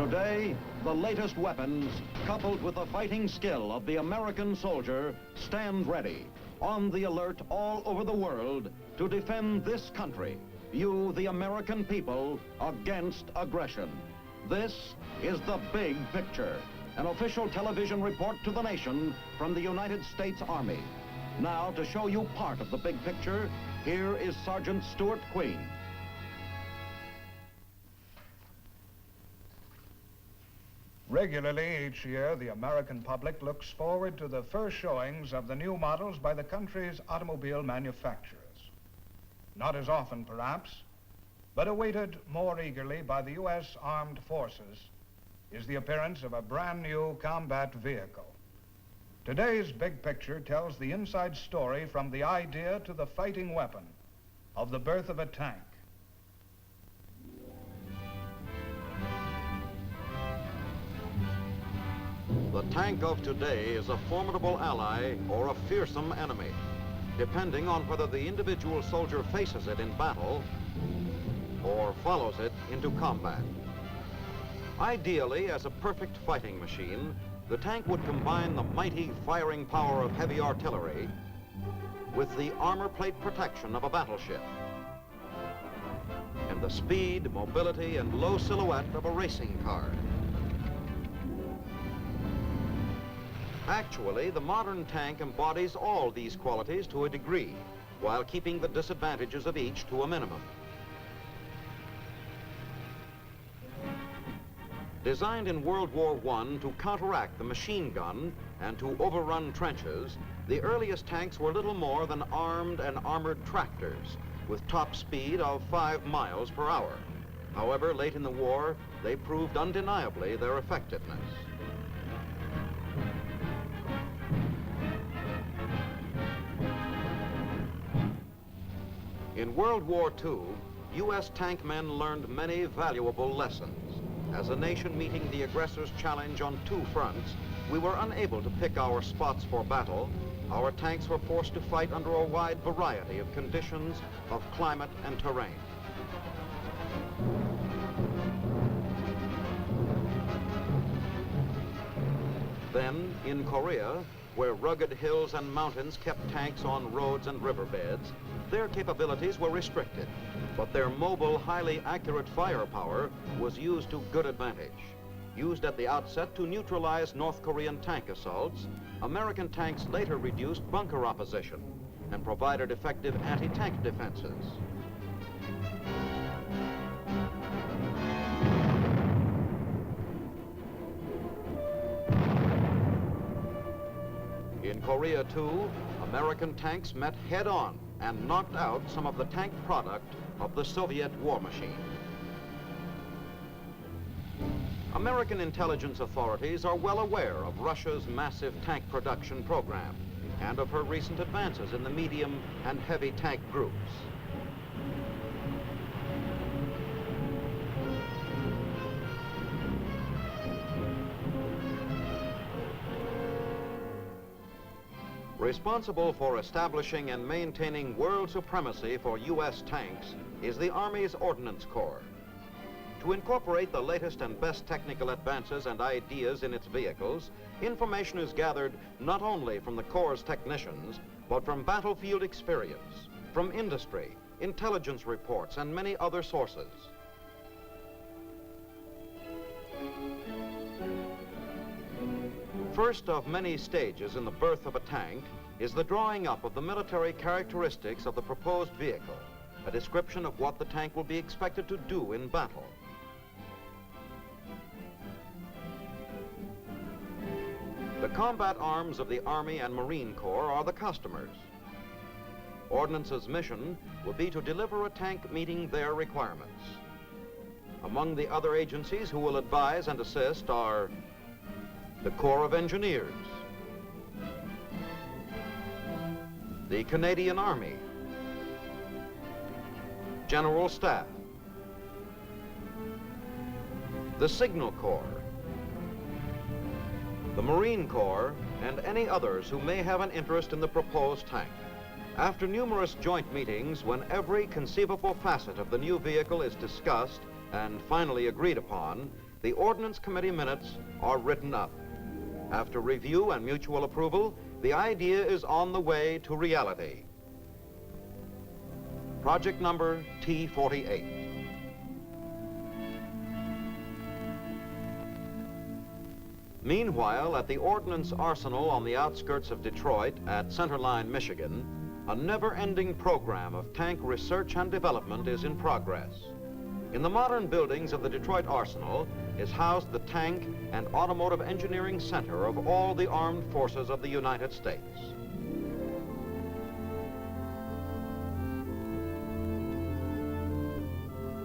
Today, the latest weapons, coupled with the fighting skill of the American soldier, stand ready, on the alert all over the world to defend this country, you, the American people, against aggression. This is The Big Picture, an official television report to the nation from the United States Army. Now, to show you part of the big picture, here is Sergeant Stuart Queen. Regularly each year, the American public looks forward to the first showings of the new models by the country's automobile manufacturers. Not as often, perhaps, but awaited more eagerly by the U.S. Armed Forces is the appearance of a brand new combat vehicle. Today's Big Picture tells the inside story from the idea to the fighting weapon of the birth of a tank. The tank of today is a formidable ally or a fearsome enemy, depending on whether the individual soldier faces it in battle or follows it into combat. Ideally, as a perfect fighting machine, the tank would combine the mighty firing power of heavy artillery with the armor plate protection of a battleship and the speed, mobility, and low silhouette of a racing car. Actually, the modern tank embodies all these qualities to a degree, while keeping the disadvantages of each to a minimum. Designed in World War I to counteract the machine gun and to overrun trenches, the earliest tanks were little more than armed and armored tractors with top speed of 5 miles per hour. However, late in the war, they proved undeniably their effectiveness. In World War II, U.S. tank men learned many valuable lessons. As a nation meeting the aggressor's challenge on 2 fronts, we were unable to pick our spots for battle. Our tanks were forced to fight under a wide variety of conditions of climate and terrain. Then, in Korea, where rugged hills and mountains kept tanks on roads and riverbeds, their capabilities were restricted, but their mobile, highly accurate firepower was used to good advantage. Used at the outset to neutralize North Korean tank assaults, American tanks later reduced bunker opposition and provided effective anti-tank defenses. In Korea, too, American tanks met head-on and knocked out some of the tank product of the Soviet war machine. American intelligence authorities are well aware of Russia's massive tank production program and of her recent advances in the medium and heavy tank groups. Responsible for establishing and maintaining world supremacy for U.S. tanks is the Army's Ordnance Corps. To incorporate the latest and best technical advances and ideas in its vehicles, information is gathered not only from the Corps' technicians, but from battlefield experience, from industry, intelligence reports, and many other sources. First of many stages in the birth of a tank is the drawing up of the military characteristics of the proposed vehicle, a description of what the tank will be expected to do in battle. The combat arms of the Army and Marine Corps are the customers. Ordnance's mission will be to deliver a tank meeting their requirements. Among the other agencies who will advise and assist are the Corps of Engineers, the Canadian Army, General Staff, the Signal Corps, the Marine Corps, and any others who may have an interest in the proposed tank. After numerous joint meetings, when every conceivable facet of the new vehicle is discussed and finally agreed upon, the Ordnance Committee minutes are written up. After review and mutual approval, the idea is on the way to reality. Project number T-48. Meanwhile, at the Ordnance Arsenal on the outskirts of Detroit at Centerline, Michigan, a never-ending program of tank research and development is in progress. In the modern buildings of the Detroit Arsenal is housed the tank and automotive engineering center of all the armed forces of the United States.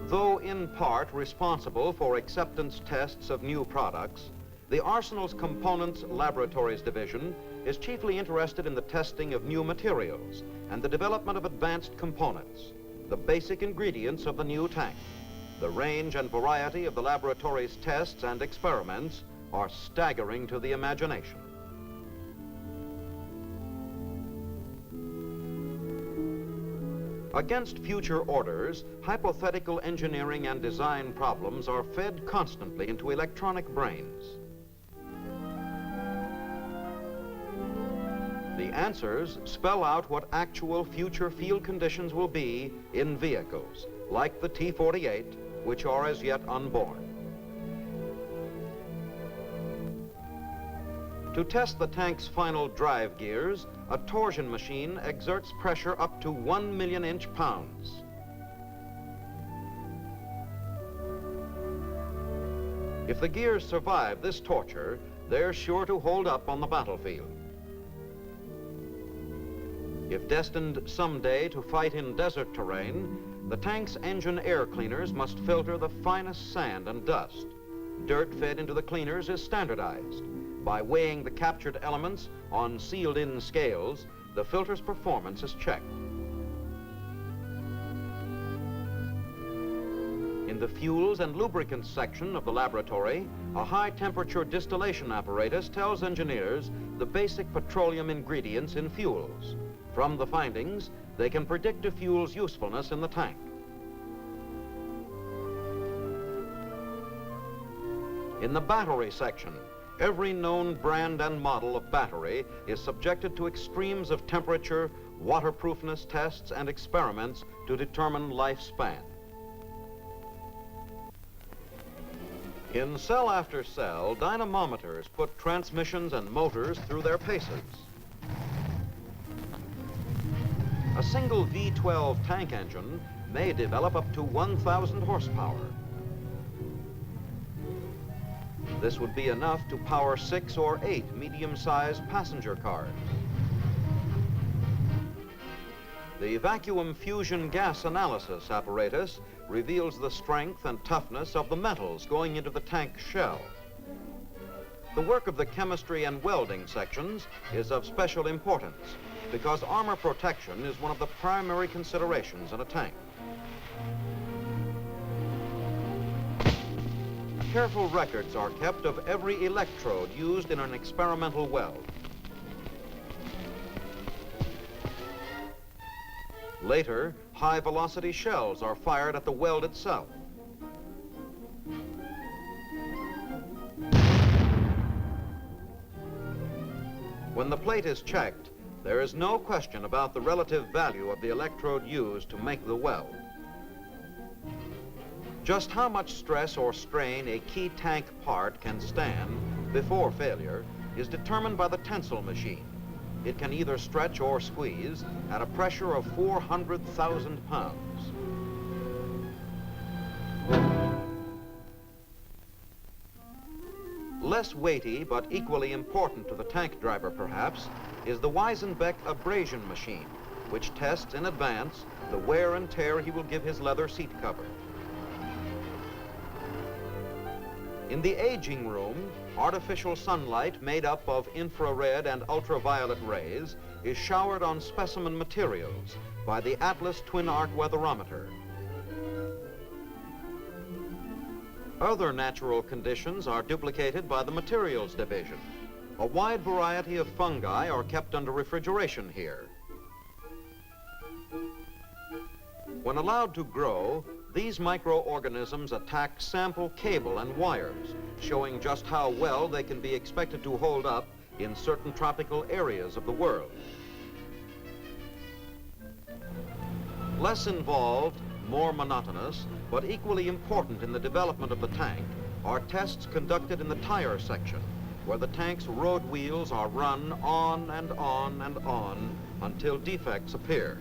Though in part responsible for acceptance tests of new products, the Arsenal's Components Laboratories Division is chiefly interested in the testing of new materials and the development of advanced components, the basic ingredients of the new tank. The range and variety of the laboratory's tests and experiments are staggering to the imagination. Against future orders, hypothetical engineering and design problems are fed constantly into electronic brains. The answers spell out what actual future field conditions will be in vehicles, like the T-48, which are as yet unborn. To test the tank's final drive gears, a torsion machine exerts pressure up to 1 million inch-pounds. If the gears survive this torture, they're sure to hold up on the battlefield. If destined someday to fight in desert terrain, the tank's engine air cleaners must filter the finest sand and dust. Dirt fed into the cleaners is standardized. By weighing the captured elements on sealed-in scales, the filter's performance is checked. In the fuels and lubricants section of the laboratory, a high-temperature distillation apparatus tells engineers the basic petroleum ingredients in fuels. From the findings, they can predict a fuel's usefulness in the tank. In the battery section, every known brand and model of battery is subjected to extremes of temperature, waterproofness tests, and experiments to determine lifespan. In cell after cell, dynamometers put transmissions and motors through their paces. A single V12 tank engine may develop up to 1,000 horsepower. This would be enough to power 6 or 8 medium-sized passenger cars. The vacuum fusion gas analysis apparatus reveals the strength and toughness of the metals going into the tank shell. The work of the chemistry and welding sections is of special importance because armor protection is one of the primary considerations in a tank. Careful records are kept of every electrode used in an experimental weld. Later, high-velocity shells are fired at the weld itself. When the plate is checked, there is no question about the relative value of the electrode used to make the weld. Just how much stress or strain a key tank part can stand before failure is determined by the tensile machine. It can either stretch or squeeze at a pressure of 400,000 pounds. Less weighty but equally important to the tank driver perhaps is the Weisenbeck abrasion machine, which tests in advance the wear and tear he will give his leather seat cover. In the aging room, artificial sunlight made up of infrared and ultraviolet rays is showered on specimen materials by the Atlas Twin Arc Weatherometer. Other natural conditions are duplicated by the Materials Division. A wide variety of fungi are kept under refrigeration here. When allowed to grow, These microorganisms attack sample cable and wires, showing just how well they can be expected to hold up in certain tropical areas of the world. Less involved, more monotonous, but equally important in the development of the tank are tests conducted in the tire section, where the tank's road wheels are run on and on and on until defects appear.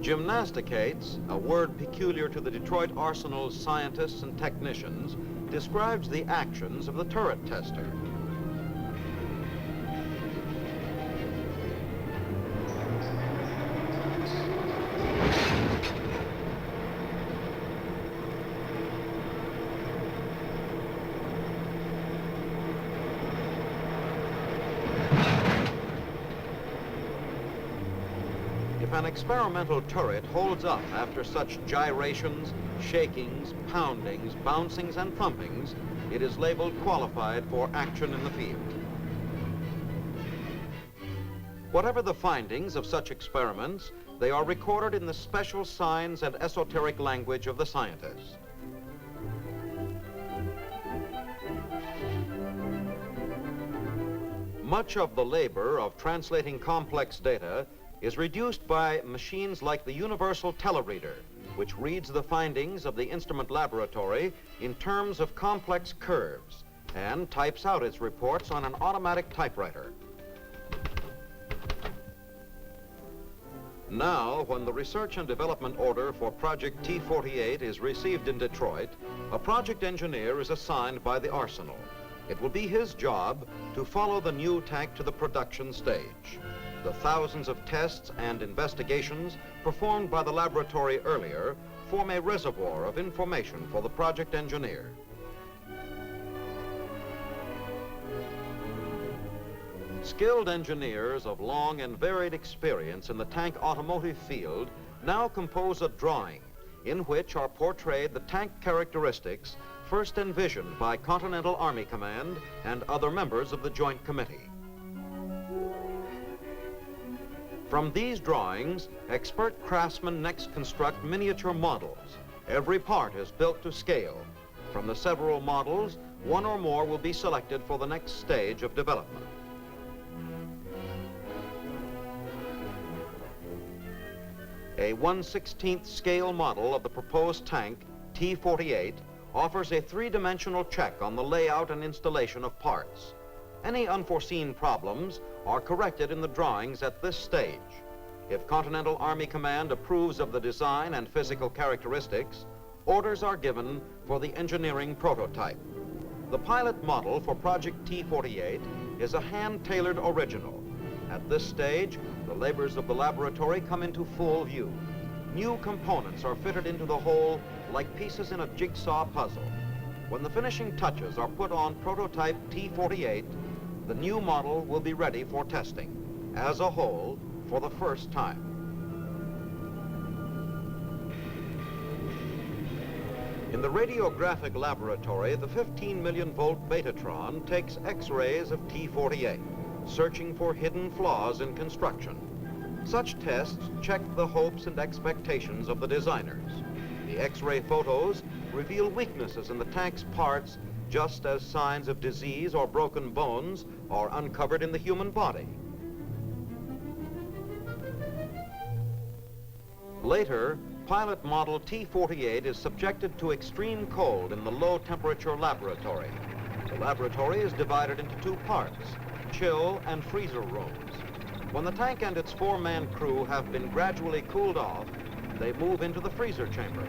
Gymnasticates, a word peculiar to the Detroit Arsenal's scientists and technicians, describes the actions of the turret tester. If an experimental turret holds up after such gyrations, shakings, poundings, bouncings, and thumpings, it is labeled qualified for action in the field. Whatever the findings of such experiments, they are recorded in the special signs and esoteric language of the scientists. Much of the labor of translating complex data is reduced by machines like the Universal Telereader, which reads the findings of the instrument laboratory in terms of complex curves and types out its reports on an automatic typewriter. Now, when the research and development order for Project T-48 is received in Detroit, a project engineer is assigned by the Arsenal. It will be his job to follow the new tank to the production stage. The thousands of tests and investigations performed by the laboratory earlier form a reservoir of information for the project engineer. Skilled engineers of long and varied experience in the tank automotive field now compose a drawing in which are portrayed the tank characteristics first envisioned by Continental Army Command and other members of the Joint Committee. From these drawings, expert craftsmen next construct miniature models. Every part is built to scale. From the several models, one or more will be selected for the next stage of development. A 1/16th scale model of the proposed tank, T-48, offers a three-dimensional check on the layout and installation of parts. Any unforeseen problems are corrected in the drawings at this stage. If Continental Army Command approves of the design and physical characteristics, orders are given for the engineering prototype. The pilot model for Project T-48 is a hand-tailored original. At this stage, the labors of the laboratory come into full view. New components are fitted into the whole like pieces in a jigsaw puzzle. When the finishing touches are put on prototype T-48, the new model will be ready for testing, as a whole, for the first time. In the radiographic laboratory, the 15 million volt Betatron takes X-rays of T-48, searching for hidden flaws in construction. Such tests check the hopes and expectations of the designers. The X-ray photos reveal weaknesses in the tank's parts, just as signs of disease or broken bones are uncovered in the human body. Later, pilot model T-48 is subjected to extreme cold in the low-temperature laboratory. The laboratory is divided into two parts, chill and freezer rooms. When the tank and its four-man crew have been gradually cooled off, they move into the freezer chamber.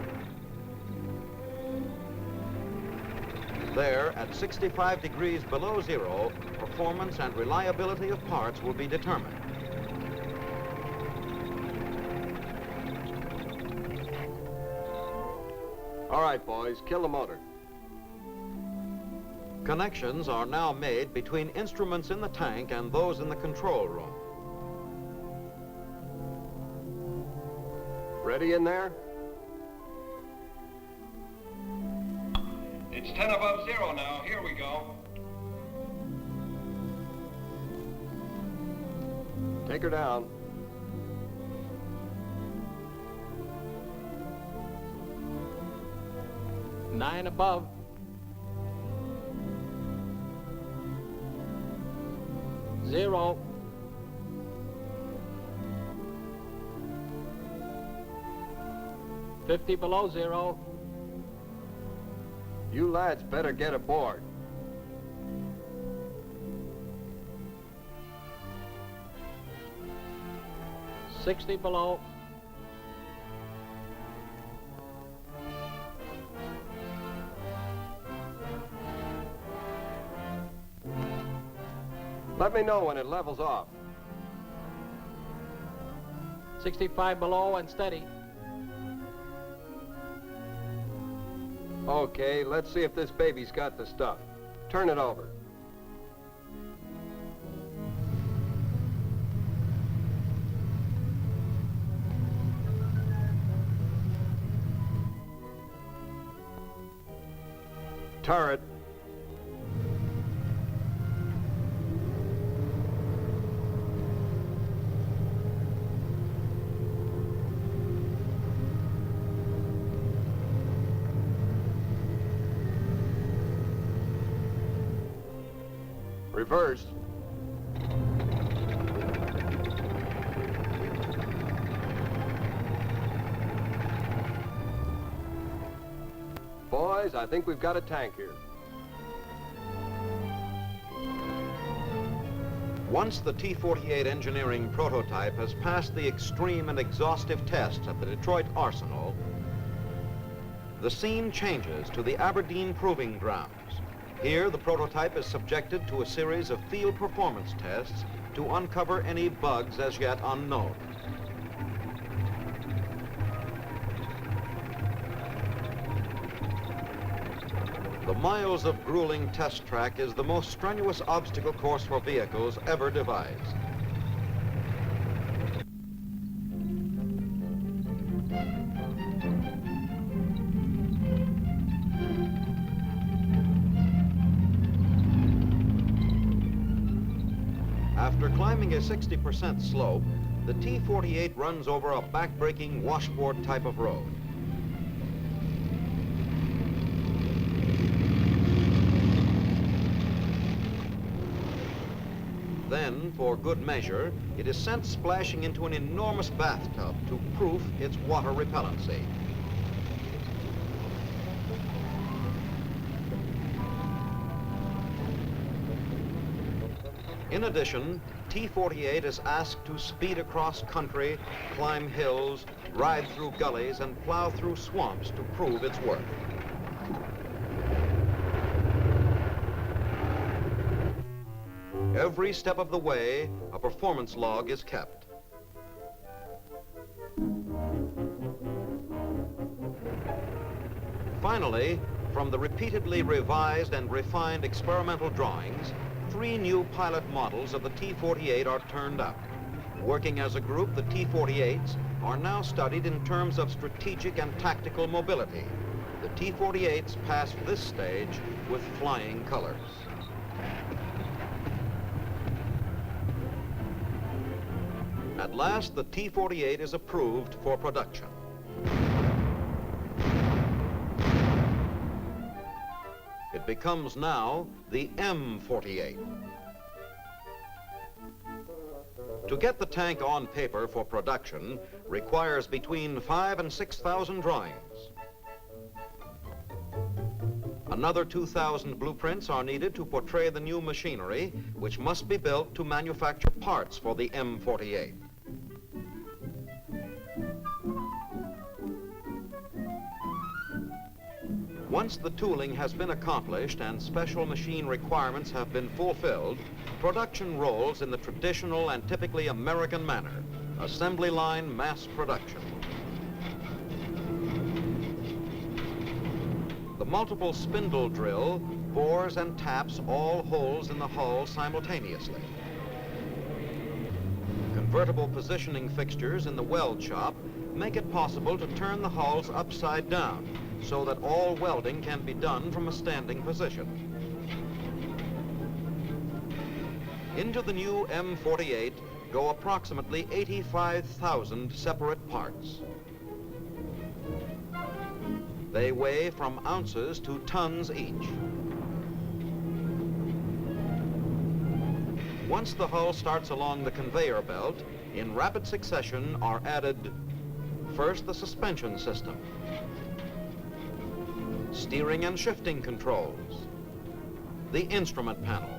There, at 65 degrees below zero, performance and reliability of parts will be determined. All right, boys, kill the motor. Connections are now made between instruments in the tank and those in the control room. Ready in there? It's 10 above zero now. Here we go. Take her down. 9 above. Zero. $50 below zero. You lads better get aboard. $60 below. Let me know when it levels off. 65 below and steady. Okay, let's see if this baby's got the stuff. Turn it over. Turret. Reversed. Boys, I think we've got a tank here. Once the T-48 engineering prototype has passed the extreme and exhaustive tests at the Detroit Arsenal, the scene changes to the Aberdeen Proving Grounds. Here, the prototype is subjected to a series of field performance tests to uncover any bugs as yet unknown. The miles of grueling test track is the most strenuous obstacle course for vehicles ever devised. After climbing a 60% slope, the T-48 runs over a back-breaking washboard type of road. Then, for good measure, it is sent splashing into an enormous bathtub to proof its water repellency. In addition, T-48 is asked to speed across country, climb hills, ride through gullies, and plow through swamps to prove its worth. Every step of the way, a performance log is kept. Finally, from the repeatedly revised and refined experimental drawings, 3 new pilot models of the T-48 are turned up. Working as a group, the T-48s are now studied in terms of strategic and tactical mobility. The T-48s passed this stage with flying colors. At last, the T-48 is approved for production. It becomes now the M48. To get the tank on paper for production requires between 5,000 and 6,000 drawings. Another 2,000 blueprints are needed to portray the new machinery, which must be built to manufacture parts for the M48. Once the tooling has been accomplished and special machine requirements have been fulfilled, production rolls in the traditional and typically American manner, assembly line mass production. The multiple spindle drill bores and taps all holes in the hull simultaneously. Convertible positioning fixtures in the weld shop make it possible to turn the hulls upside down so that all welding can be done from a standing position. Into the new M48 go approximately 85,000 separate parts. They weigh from ounces to tons each. Once the hull starts along the conveyor belt, in rapid succession are added first the suspension system, steering and shifting controls, the instrument panel,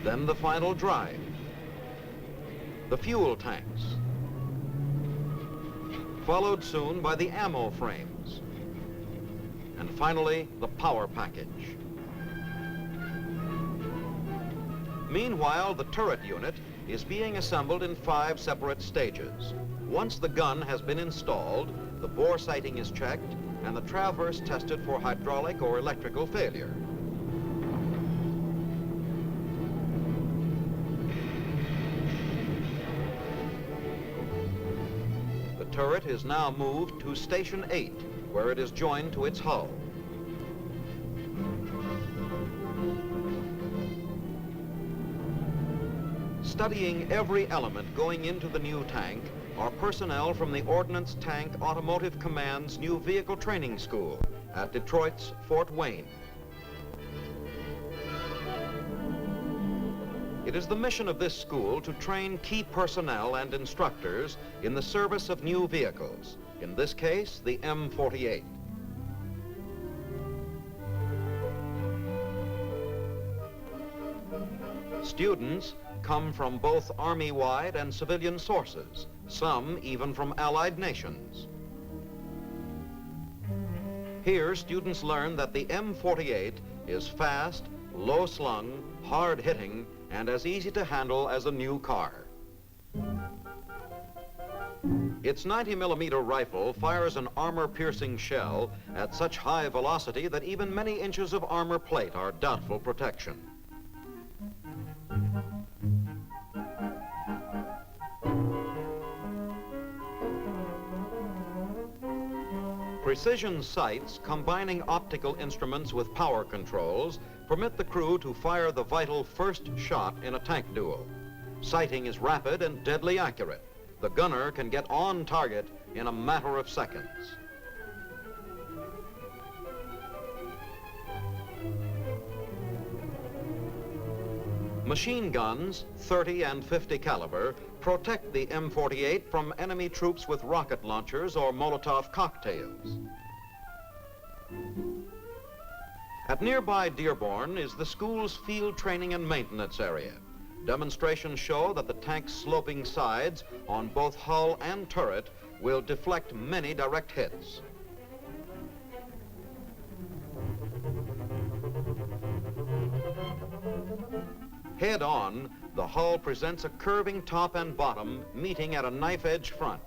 then the final drive, the fuel tanks, followed soon by the ammo frames, and finally the power package. Meanwhile, the turret unit is being assembled in 5 separate stages. Once the gun has been installed, the bore sighting is checked and the traverse tested for hydraulic or electrical failure. The turret is now moved to Station 8, where it is joined to its hull. Studying every element going into the new tank are personnel from the Ordnance Tank Automotive Command's new vehicle training school at Detroit's Fort Wayne. It is the mission of this school to train key personnel and instructors in the service of new vehicles, in this case, the M48. Students come from both Army-wide and civilian sources, some even from allied nations. Here, students learn that the M48 is fast, low-slung, hard-hitting, and as easy to handle as a new car. Its 90mm rifle fires an armor-piercing shell at such high velocity that even many inches of armor plate are doubtful protection. Precision sights combining optical instruments with power controls permit the crew to fire the vital first shot in a tank duel. Sighting is rapid and deadly accurate. The gunner can get on target in a matter of seconds. Machine guns, 30 and 50 caliber, protect the M48 from enemy troops with rocket launchers or Molotov cocktails. At nearby Dearborn is the school's field training and maintenance area. Demonstrations show that the tank's sloping sides on both hull and turret will deflect many direct hits. Head on, the hull presents a curving top and bottom meeting at a knife-edge front.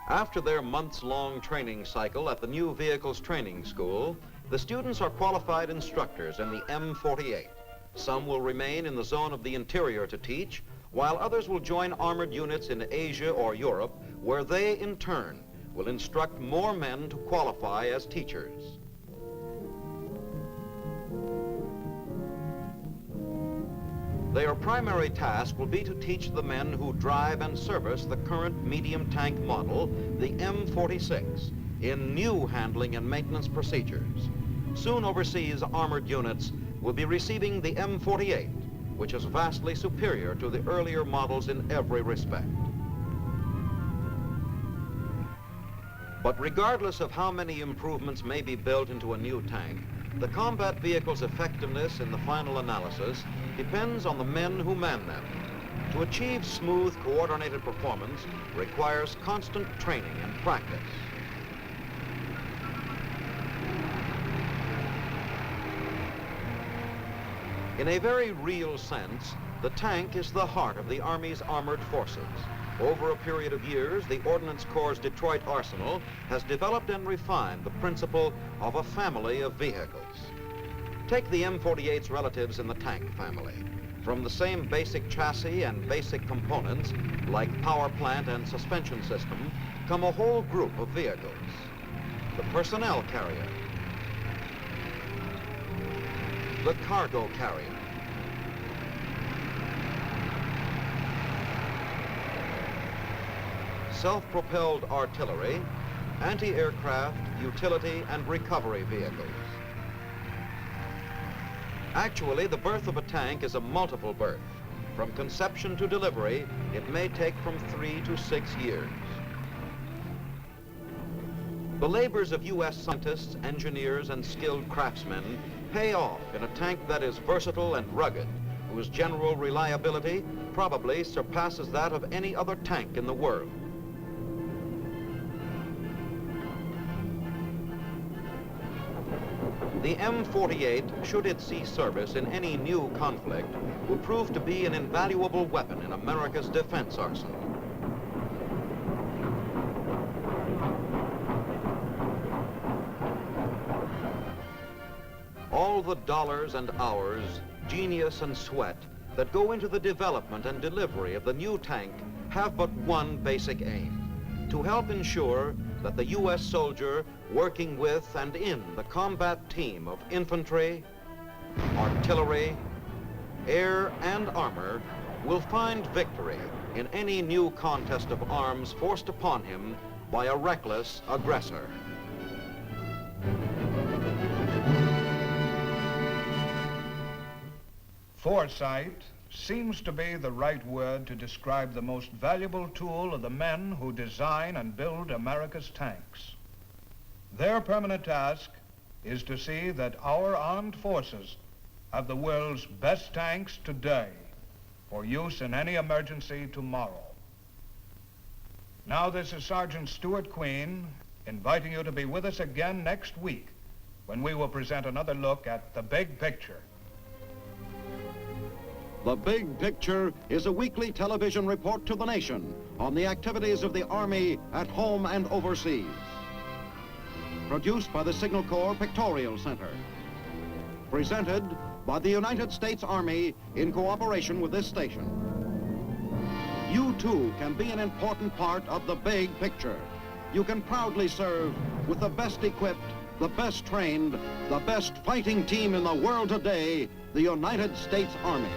After their months-long training cycle at the New Vehicles Training School, the students are qualified instructors in the M48. Some will remain in the zone of the interior to teach, while others will join armored units in Asia or Europe, where they, in turn, will instruct more men to qualify as teachers. Their primary task will be to teach the men who drive and service the current medium tank model, the M46, in new handling and maintenance procedures. Soon overseas armored units will be receiving the M48, which is vastly superior to the earlier models in every respect. But regardless of how many improvements may be built into a new tank, the combat vehicle's effectiveness in the final analysis depends on the men who man them. To achieve smooth, coordinated performance requires constant training and practice. In a very real sense, the tank is the heart of the Army's armored forces. Over a period of years, the Ordnance Corps' Detroit Arsenal has developed and refined the principle of a family of vehicles. Take the M48's relatives in the tank family. From the same basic chassis and basic components, like power plant and suspension system, come a whole group of vehicles. The personnel carrier, the cargo carrier, self-propelled artillery, anti-aircraft, utility, and recovery vehicles. Actually, the birth of a tank is a multiple birth. From conception to delivery, it may take from 3 to 6 years. The labors of U.S. scientists, engineers, and skilled craftsmen pay off in a tank that is versatile and rugged, whose general reliability probably surpasses that of any other tank in the world. The M48, should it see service in any new conflict, will prove to be an invaluable weapon in America's defense arsenal. All the dollars and hours, genius and sweat that go into the development and delivery of the new tank have but one basic aim: to help ensure that the U.S. soldier working with and in the combat team of infantry, artillery, air, and armor will find victory in any new contest of arms forced upon him by a reckless aggressor. Foresight seems to be the right word to describe the most valuable tool of the men who design and build America's tanks. Their permanent task is to see that our armed forces have the world's best tanks today for use in any emergency tomorrow. Now, this is Sergeant Stuart Queen inviting you to be with us again next week when we will present another look at the big picture. The Big Picture is a weekly television report to the nation on the activities of the Army at home and overseas. Produced by the Signal Corps Pictorial Center. Presented by the United States Army in cooperation with this station. You too can be an important part of the big picture. You can proudly serve with the best equipped, the best trained, the best fighting team in the world today, the United States Army.